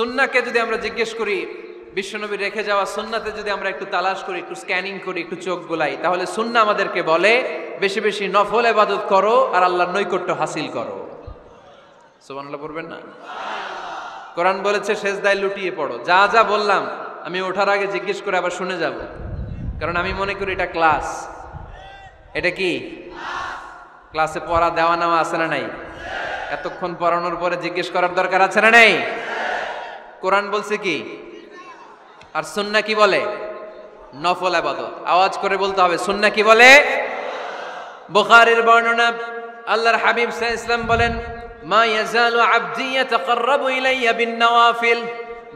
সুন্নাহকে যদি আমরা জিজ্ঞেস করি, বিশ্বনবী রেখে যাওয়া সুন্নাতে যদি আমরা একটু তালাশ করি, একটু স্ক্যানিং করি, একটু চোখ গোলাই, তাহলে সুন্নাহ আমাদেরকে বলে বেশি বেশি নফল ইবাদত করো আর আল্লাহর নৈকট্য হাসিল করো। সুবহানাল্লাহ পড়বেন না? কোরআন বলেছে সেজদায় লুটিয়ে পড়ো। যা যা বললাম আমি ওঠার আগে জিজ্ঞেস করে আবার শুনে যাব, কারণ আমি মনে করি এটা ক্লাস। এটা কি ক্লাসে পড়া দেওয়া নেওয়া আছে না নাই? এতক্ষণ পড়ানোর পরে জিজ্ঞেস করার দরকার আছে না নাই? কোরআন বলছে কি আর সুন্নাহ কি বলে? নফল ইবাদত। আওয়াজ করে বলতে হবে, সুন্নাহ কি বলে? বুখারীর বর্ণনা, আল্লাহর হাবিব সাল্লাল্লাহু আলাইহি ওয়াসাল্লাম বলেন, মা ইয়াজালু আবদি ইয়াতাকাররাবু ইলাইয়া বিন নওয়াফিল।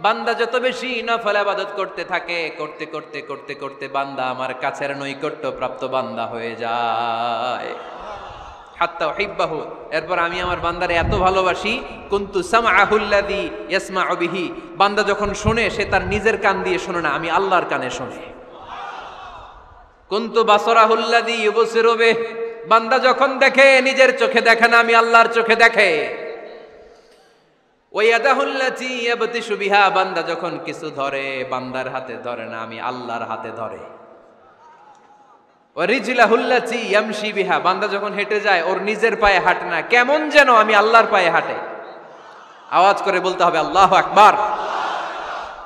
বান্দা যত বেশি নফল ইবাদত করতে থাকে, করতে করতে করতে করতে বান্দা আমার কাছের নৈকট্য প্রাপ্ত বান্দা হয়ে যায়। হাত্তা উহিব্বাহু, এরপর আমি আমার বান্দারে এত ভালোবাসি, কুনতু সামআহুল্লাযী ইয়াসমাউ বিহি। বান্দা যখন শুনে সে তার নিজের কান দিয়ে শুনে না, আমি আল্লাহর কানে শুনে। কুনতু বাসরাহুল্লাযী ইউবসিরু বিহি। বান্দা যখন দেখে নিজের চোখে দেখে না, আমি আল্লাহর চোখে দেখে। ওয়ায়াদাহুল্লাতী ইয়াবতিশু বিহা। বান্দা যখন কিছু ধরে বান্দার হাতে ধরে না, আমি আল্লাহর হাতে ধরে। ওয়ারিজলাহুল্লাতী ইয়ামশি বিহা। বান্দা যখন হেঁটে যায় ওর নিজের পায়ে হাঁটে না, কেমন যেন আমি আল্লাহর পায়ে হাঁটে। আওয়াজ করে বলতে হবে আল্লাহু আকবার।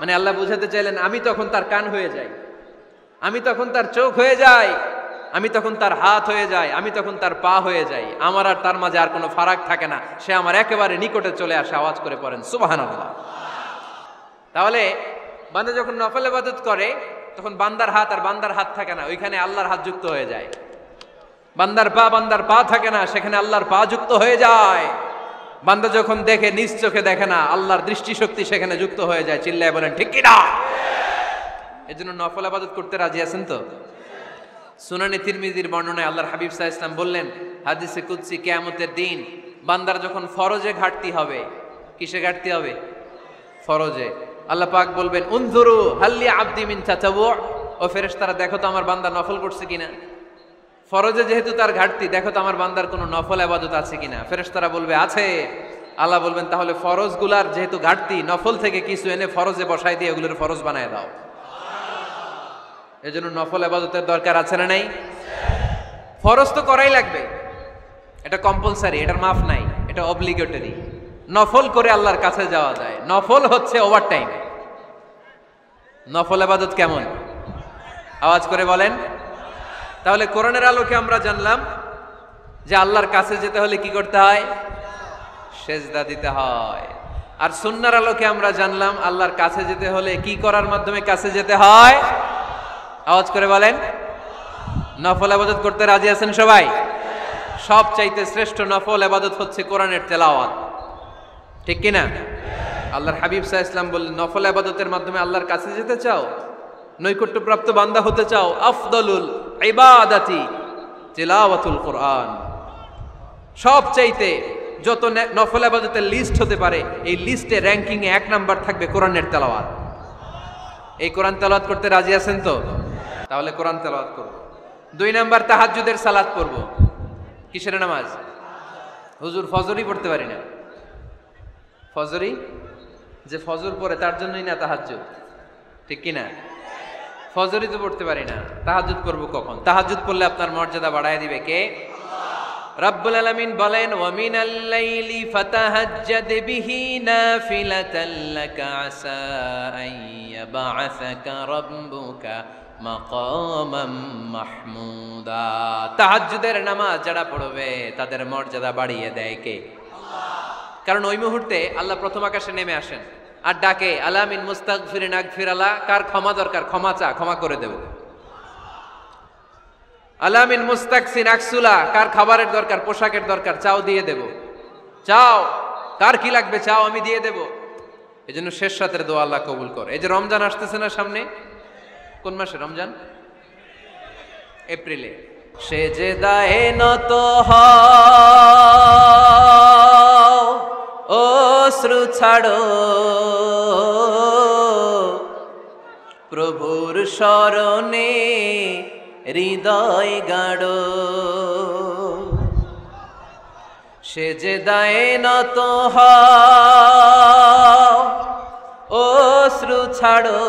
মানে আল্লাহ বুঝাতে চাইলেন আমি তখন তার কান হয়ে যাই, আমি তখন তার চোখ হয়ে যাই, আমি তখন তার হাত হয়ে যাই, আমি তখন তার পা হয়ে যাই। আমার আর তার মাঝে আর কোনো ফারাক থাকে না, সে আমার একেবারে নিকটে চলে আসে। আওয়াজ করে পড়েন সুবহানাল্লাহ। তাহলে বান্দা যখন নফল ইবাদত করে তখন বান্দার হাত আর বান্দার হাত থাকে না, ওইখানে আল্লাহর হাত যুক্ত হয়ে যায়। বান্দার পা থাকে না, সেখানে আল্লাহর পা যুক্ত হয়ে যায়। বান্দা যখন দেখে নিজ চোখে দেখে না, আল্লাহর দৃষ্টিশক্তি সেখানে যুক্ত হয়ে যায়। চিল্লায় বলেন ঠিক কি না? এজন্য নফল ইবাদত করতে রাজি আছেন তো? সুনানে তিরমিজির বর্ণনায় আল্লাহর হাবিব সাল্লাল্লাহু আলাইহি ওয়াসাল্লাম বললেন, হাদিসে কুদসি, কিয়ামতের দিন বান্দার যখন ফরজে ঘাটতি হবে, কিসে ঘাটতি হবে? ফরজে। আল্লাহ পাক বলবেন, উনজুরু হাল্লি আবদি মিন তাতাওয়ু। ও ফেরেশতারা দেখো তো আমার বান্দা নফল করছে কিনা। ফরজে যেহেতু তার ঘাটতি, দেখো তো আমার বান্দার কোনো নফল ইবাদত আছে কিনা। ফেরেশতারা বলবে আছে। আল্লাহ বলবেন তাহলে ফরজগুলার যেহেতু ঘাটতি, নফল থেকে কিছু এনে ফরজে বসাই দিয়ে ওগুলোর ফরজ বানায় দাও। এজন্য নফল ইবাদতের দরকার আছে না নাই? ফরজ তো করাই লাগবে, এটা কম্পালসারি, এটার মাফ নাই, এটা অব্লিগেটরি। নফল করে আল্লাহর কাছে যাওয়া যায়। নফল হচ্ছে ওভারটাইম। নফল ইবাদত কেমন? আওয়াজ করে বলেন। তাহলে কোরআনের আলোকে আমরা জানলাম যে আল্লাহর কাছে যেতে হলে কি করতে হয়? সেজদা দিতে হয়। আর সুন্নাহর আলোকে আমরা জানলাম আল্লাহর কাছে যেতে হলে কি করার মাধ্যমে কাছে যেতে হয়? আওয়াজ করে বলেন। নফল ইবাদত করতে রাজি আছেন সবাই? সবচাইতে শ্রেষ্ঠ নফল ইবাদত হচ্ছে কোরআনের তেলাওয়াত, ঠিক কি না? আল্লাহর হাবিব সাল্লাল্লাহু আলাইহি ওয়াসাল্লাম বললেন, নফল ইবাদতের মাধ্যমে আল্লাহর কাছে যেতে চাও, নৈকট্যপ্রাপ্ত বান্দা হতে চাও, আফদলুল ইবাদাতি তিলাওয়াতুল কোরআন। সবচাইতে যত নফল ইবাদতের লিস্ট হতে পারে, এই লিস্টে র্যাঙ্কিং এ 1 নাম্বার থাকবে কোরআনের তেলাওয়াত। এই কোরআন তেলাওয়াত করতে রাজি আছেন তো? তাহলে কোরআন তেলাওয়াত করব। 2 নাম্বার তাহাজ্জুদের সালাত পড়ব। কিসের নামাজ? হুজুর ফজরই পড়তে পারি না। ফজরই যে ফজর পড়ে তার জন্যই না তাহাজ্জুদ, ঠিক কি না? ফজরই তো পড়তে পারি না, তাহাজ্জুদ করব কখন? তাহাজ্জুদ পড়লে আপনার মর্যাদা বাড়ায় দিবে কে? রব্বুল আলামিন বলেন, ওয়া মিনাল লাইলি ফাতাহাজ্জাদ বিহি নাফিলাতাল লাকা আসা আইয়াবা'আসাকা রাব্বুকা মাকামাম মাহমুদা। তাহাজ্জুদের নামাজ যারা পড়বে তাদের মর্যাদা বাড়িয়ে দেয় কে? আল্লাহ। কারণ ওই মুহূর্তে আল্লাহ প্রথম আকাশে নেমে আসেন আর ডাকে, আলা মিন মুস্তাগফিরিন আগফির আলা। কার ক্ষমা দরকার? ক্ষমা চা, ক্ষমা করে দেব। আলা মিন মুস্তাকসিন আকসুলা। কার খাবারের দরকার, পোশাকের দরকার, চাও দিয়ে দেব। চাও, কার কি লাগবে চাও, আমি দিয়ে দেব। এজন্য শেষ রাতের দোয়া আল্লাহ কবুল করে। এই যে রমজান আসতেছে না সামনে, কোন মাসে রমজান? এপ্রিলে। সেজদায়ে নত হও, অশ্রু ছাড়ো, প্রভুর শরণে হৃদয় গাড়ো। সেজদায়ে নত হও, অশ্রু ছাড়ো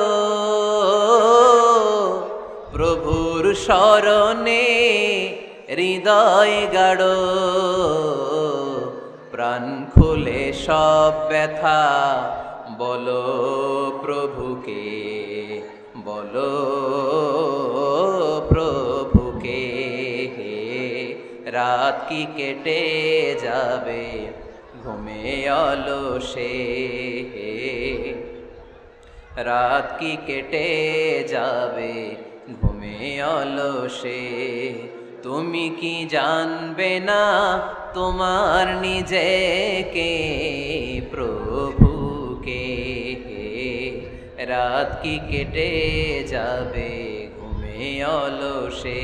প্রভুর শরণে হৃদয় গাড়ো প্রাণ খুলে সব ব্যথা বলো প্রভুকে বলো প্রভুকে রাত কি কেটে যাবে ঘুমে অলসে রাত কি কেটে যাবে ঘুমে অলসে তুমি কি জানবে না তোমার নিজেকে প্রভুকে রাত কি কেটে যাবে ঘুমে অলসে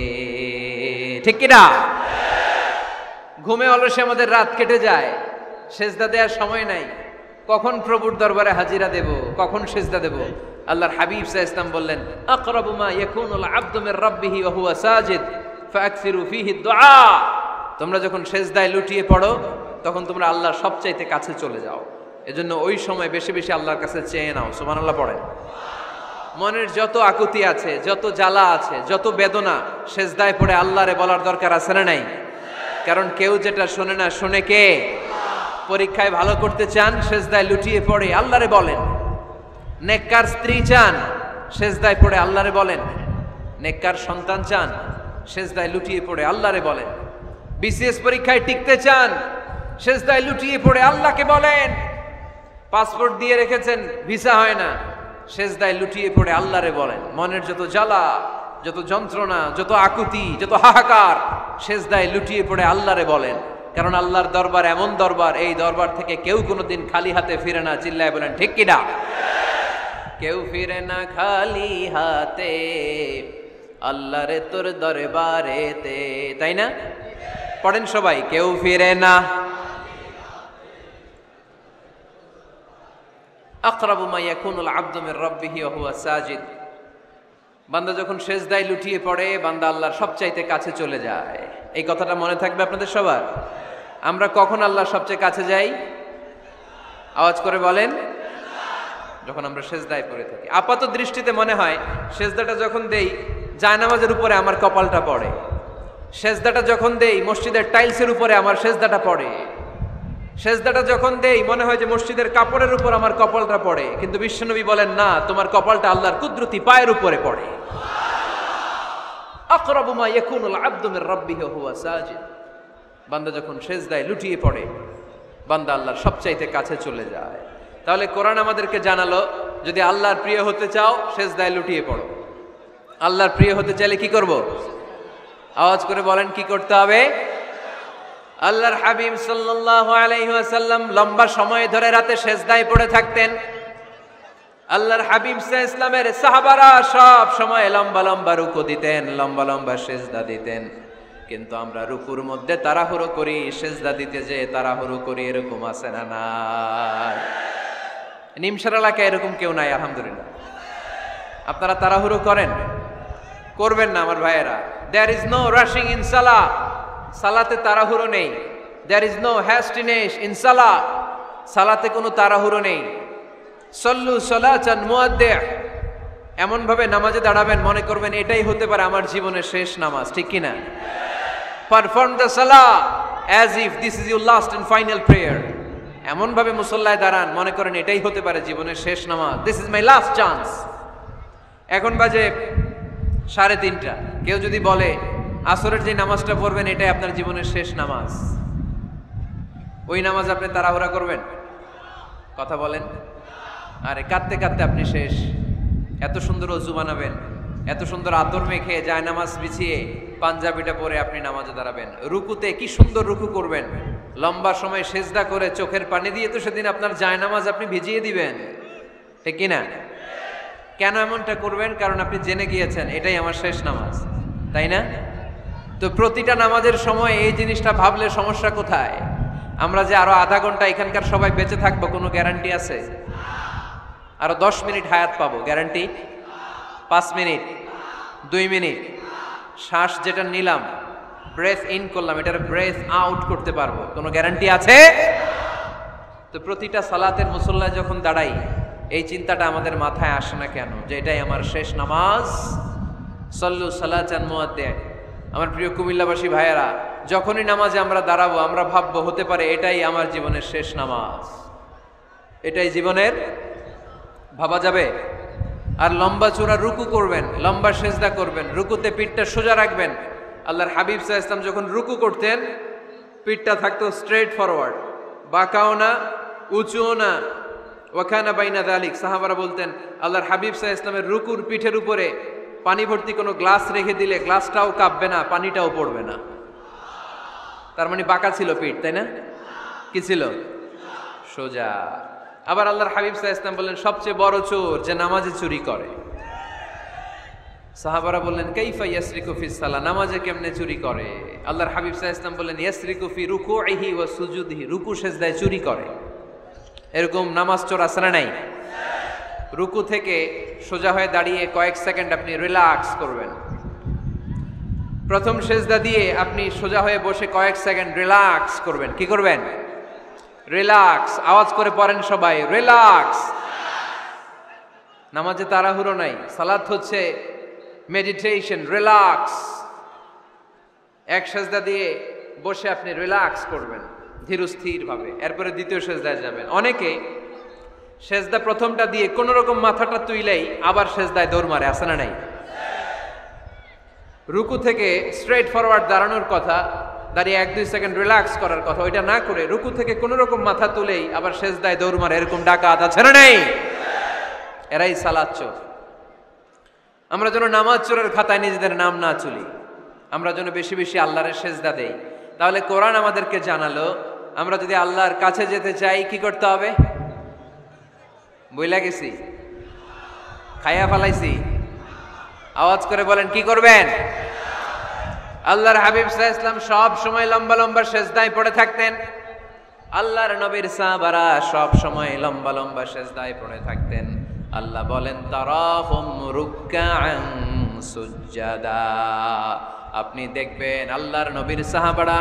ঠিক কিনা ঘুমে অলসে আমাদের রাত কেটে যায় সেজদা দেওয়ার সময় নাই কখন প্রভুর দরবারে হাজিরা দেব কখন সেজদা দেব আল্লাহর হাবিব সাল্লাল্লাহু আলাইহি ওয়াসাল্লাম বললেন আকরাবু মা ইয়াকুনুল আবদু মির রাব্বিহি ওয়া হুয়া সাজিদ ফাকসিরু ফীহি দুআ তোমরা যখন সেজদায় লুটিয়ে পড়ো তখন তোমরা আল্লাহর সবচাইতে কাছে চলে যাও এজন্য ওই সময় বেশি বেশি আল্লাহর কাছে চেয়ে নাও সুবহানাল্লাহ পড়েন মনের যত আকুতি আছে যত জ্বালা আছে যত বেদনা সেজদায় পড়ে আল্লাহরে বলার দরকার আছে না নাই কারণ কেউ যেটা শোনে না শুনে কে পরীক্ষায় ভালো করতে চান সেজদায় লুটিয়ে পড়ে আল্লাহরে বলেন নেককার স্ত্রী চান সেজদায় পড়ে আল্লাহরে বলেন নেককার সন্তান চান সেজদায় লুটিয়ে পড়ে আল্লাহরে বলেন বিসিএস পরীক্ষায় টিকতে চান সেজদায় লুটিয়ে পড়ে আল্লাহকে বলেন পাসপোর্ট দিয়ে রেখেছেন ভিসা হয় না সেজদায় লুটিয়ে পড়ে আল্লাহরে বলেন মনের যত জ্বালা যত যন্ত্রণা যত আকুতি যত হাহাকার সেজদায় লুটিয়ে পড়ে আল্লাহরে বলেন কারণ আল্লাহর দরবার এমন দরবার এই দরবার থেকে কেউ কোনোদিন খালি হাতে ফিরে না চিল্লায় বলেন ঠিক কিনা কেউ ফিরে না খালি হাতে আল্লাহরে তোর দরবারেতে তাই না পড়েন সবাই কেউ ফিরে না আকরাবু মা ইয়াকুনুল আবদু মির রাব্বিহি ওয়া হুয়া সাজিদ বান্দা যখন সেজদায় লুটিয়ে পড়ে বান্দা আল্লাহর সবচাইতে কাছে চলে যায় এই কথাটা মনে থাকবে আপনাদের সবার আমরা কখন আল্লাহর সবচেয়ে কাছে যাই আওয়াজ করে বলেন যখন আমরা সেজদায় পড়ে থাকি আপাত দৃষ্টিতে মনে হয় সেজদাটা যখন দেই জায়নামাজের উপরে আমার কপালটা পড়ে সেজদাটা যখন দেই মসজিদের টাইলসের উপরে আমার সেজদাটা পড়ে সেজদাটা যখন দেই মনে হয় যে মসজিদের কাপড়ের উপর আমার কপালটা পড়ে কিন্তু বিশ্বনবী বলেন না তোমার কপালটা আল্লাহর কুদরতি পায়ের উপরে পড়ে আকরাবু মা ইয়াকুনুল আবদু মির রাব্বিহি ওয়া হুয়া সাজিদ বান্দা যখন সেজদায় লুটিয়ে পড়ে বান্দা আল্লাহর সবচাইতে কাছে চলে যায় তাহলে কোরআন আমাদেরকে জানালো যদি আল্লাহর প্রিয় হতে চাও সেজদায় লুটিয়ে পড়ো আল্লাহর প্রিয় হতে চাইলে কি করব আওয়াজ করে বলেন কি করতে হবে আল্লাহর হাবিব সাল্লাল্লাহু আলাইহি ওয়াসাল্লাম লম্বা সময় ধরে রাতে সেজদায় পড়ে থাকতেন আল্লাহর হাবিব সাল্লাল্লাহু আলাইহি ওয়াসাল্লামের সাহাবারা সব সময় লম্বা লম্বা রুকু দিতেন লম্বা লম্বা সেজদা দিতেন কিন্তু আমরা রুকুর মধ্যে তাড়াহুড়ো করি সেজদা দিতে যে তাড়াহুড়ো করি এরকম আছে না নাই নিমসার এলাকায় এরকম কেউ নাই আলহামদুলিল্লাহ আপনারা তাড়াহুড়ো করেন করবেন না আমার ভাইয়েরা there is no rushing in সালাহ সালাতে তাড়াহুড়ো নেই there is no hastiness in সালাহ সালাতে কোনো তাড়াহুড়ো নেই সল্লু সালাতান মুআদ্দিআ এমন ভাবে নামাজে দাঁড়াবেন মনে করবেন এটাই হতে পারে আমার জীবনের শেষ নামাজ ঠিক কি না পারফর্ম দ্য সালাহ as if this is your last and final prayer এমন ভাবে মুসল্লায় দাঁড়ান মনে করেন এটাই হতে পারে জীবনের শেষ নামাজ this is my last chance এখন বাজে 3:30 কেউ যদি বলে আসরের যে নামাজটা পড়বেন এটাই আপনার জীবনের শেষ নামাজ ওই নামাজ আপনি তাড়াহুড়া করবেন কথা বলেন আরে কাঁদতে কাঁদতে আপনি শেষ এত সুন্দর ওযু বানাবেন এত সুন্দর আতর মেখে জায়নামাজ বিছিয়ে পাঞ্জাবিটা পরে আপনি নামাজে দাঁড়াবেন রুকুতে কি সুন্দর রুকু করবেন লম্বা সময় সেজদা করে চোখের পানি দিয়ে তো সেদিন আপনার জায়নামাজ আপনি ভিজিয়ে দিবেন ঠিক কি না কেন এমনটা করবেন কারণ আপনি জেনে গিয়েছেন এটাই আমার শেষ নামাজ তাই না তো প্রতিটা নামাজের সময় এই জিনিসটা ভাবলে সমস্যা কোথায় আমরা যে আরো আধা ঘন্টা এখানকার সবাই বেঁচে থাকবো কোনো গ্যারান্টি আছে আরো 10 মিনিট হায়াত পাবো গ্যারান্টি 5 মিনিট 2 মিনিট শ্বাস যেটা নিলাম ব্রেথ ইন করলাম এটার ব্রেথ আউট করতে পারবো কোনো গ্যারান্টি আছে তো প্রতিটা সালাতের মুসল্লায় যখন দাঁড়াই এই চিন্তাটা আমাদের মাথায় আসে না কেন যে এটাই আমার শেষ নামাজ? সল্লু সালাতান মুআদ্দিন। আমার প্রিয় কুমিল্লাবাসী ভাইয়েরা, যখনই নামাজে আমরা দাঁড়াবো আমরা ভাববো হতে পারে এটাই আমার জীবনের শেষ নামাজ, এটাই জীবনের, ভাবা যাবে? আর লম্বা চূড়া রুকু করবেন, লম্বা সেজদা করবেন, রুকুতে পিঠটা সোজা রাখবেন। আল্লাহর হাবিব সাল্লাল্লাহু আলাইহি ওয়াসাল্লাম যখন রুকু করতেন পিঠটা থাকতো স্ট্রেট ফরওয়ার্ড, বাঁকাও না উঁচুও না। ওয়াকানা বাইনা যালিক। সাহাবারা বলতেন আল্লাহর হাবিব সাল্লাল্লাহু আলাইহি ওয়াসাল্লামের রুকুর পিঠের উপরে পানি ভর্তি কোনো গ্লাস রেখে দিলে গ্লাসটাও কাঁপবে না, পানিটাও পড়বে না। তার মানে বাঁকা ছিল পিঠ, তাই না? কি ছিল? সোজা। আবার আল্লাহর হাবিব সাল্লাল্লাহু আলাইহি ওয়াসাল্লাম বললেন সবচেয়ে বড় চোর যে নামাজে চুরি করে। সাহাবারা বললেন কাইফা ইয়াসরিকু ফিস সালাহ, নামাজে কেমনে চুরি করে? আল্লাহর হাবিব সাল্লাল্লাহু আলাইহি ওয়াসাল্লাম বললেন ইয়াসরিকু ফি রুকুইহি ওয়া সুজুদিহি, রুকু সেজদায় চুরি করে। এরকম নামাজ চোর আছে না নাই? রুকু থেকে সোজা হয়ে দাঁড়িয়ে কয়েক সেকেন্ড আপনি রিল্যাক্স করবেন। প্রথম সেজদা দিয়ে আপনি সোজা হয়ে বসে কয়েক সেকেন্ড রিল্যাক্স করবেন। কি করবেন? রিল্যাক্স। আওয়াজ করে পড়েন সবাই, রিল্যাক্স। নামাজে তাড়াহুড়ো নাই, সালাত হচ্ছে মেডিটেশন, রিল্যাক্স। এক সেজদা দিয়ে বসে আপনি রিল্যাক্স করবেন ধীরস্থির ভাবে, এরপরে দ্বিতীয় সেজদায় যাবেন। অনেকে সেজদা প্রথমটা দিয়ে কোন রকম মাথাটা তুইলেই আবার সেজদায় দৌড় মারে, আছে না নাই? রুকু থেকে স্ট্রেট ফরওয়ার্ড দাঁড়ানোর কথা, দাঁড়িয়ে 1-2 সেকেন্ড রিল্যাক্স করার কথা, ওইটা না করে রুকু থেকে কোন রকম মাথা তুলেই আবার সেজদায় দৌড় মারে, এরকম ডাকাত আছে না নাই? এরাই সালাত চোর। আমরা যেন নামাজ চোরের খাতায় নিজেদের নাম না তুলি, আমরা যেন বেশি বেশি আল্লাহর সেজদা দেই। তাহলে কোরআন আমাদেরকে জানালো আমরা যদি আল্লাহর কাছে যেতে চাই কি করতে হবে? বইলা গেছি, খাইয়া ফেলাইছি? আওয়াজ করে বলেন কি করবেন? আল্লাহর হাবিব সাল্লাল্লাহু আলাইহি ওয়াসাল্লাম সব সময় লম্বা লম্বা সেজদায় পড়ে থাকতেন। আল্লাহর নবীর সাহাবারা সব সময় লম্বা লম্বা সেজদায় পড়ে থাকতেন। আল্লাহ বলেন তারাহুম রুকআন সুজদা। আপনি দেখবেন আল্লাহর নবীর সাহাবারা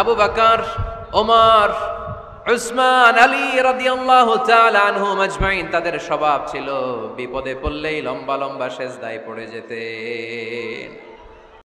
আবু বকর, ওমর, উসমান, আলী রাদিয়াল্লাহু তাআলা আনহুম আজমাইন, তাদের স্বভাব ছিল বিপদে পড়লেই লম্বা লম্বা সেজদায় পড়ে যেতেন।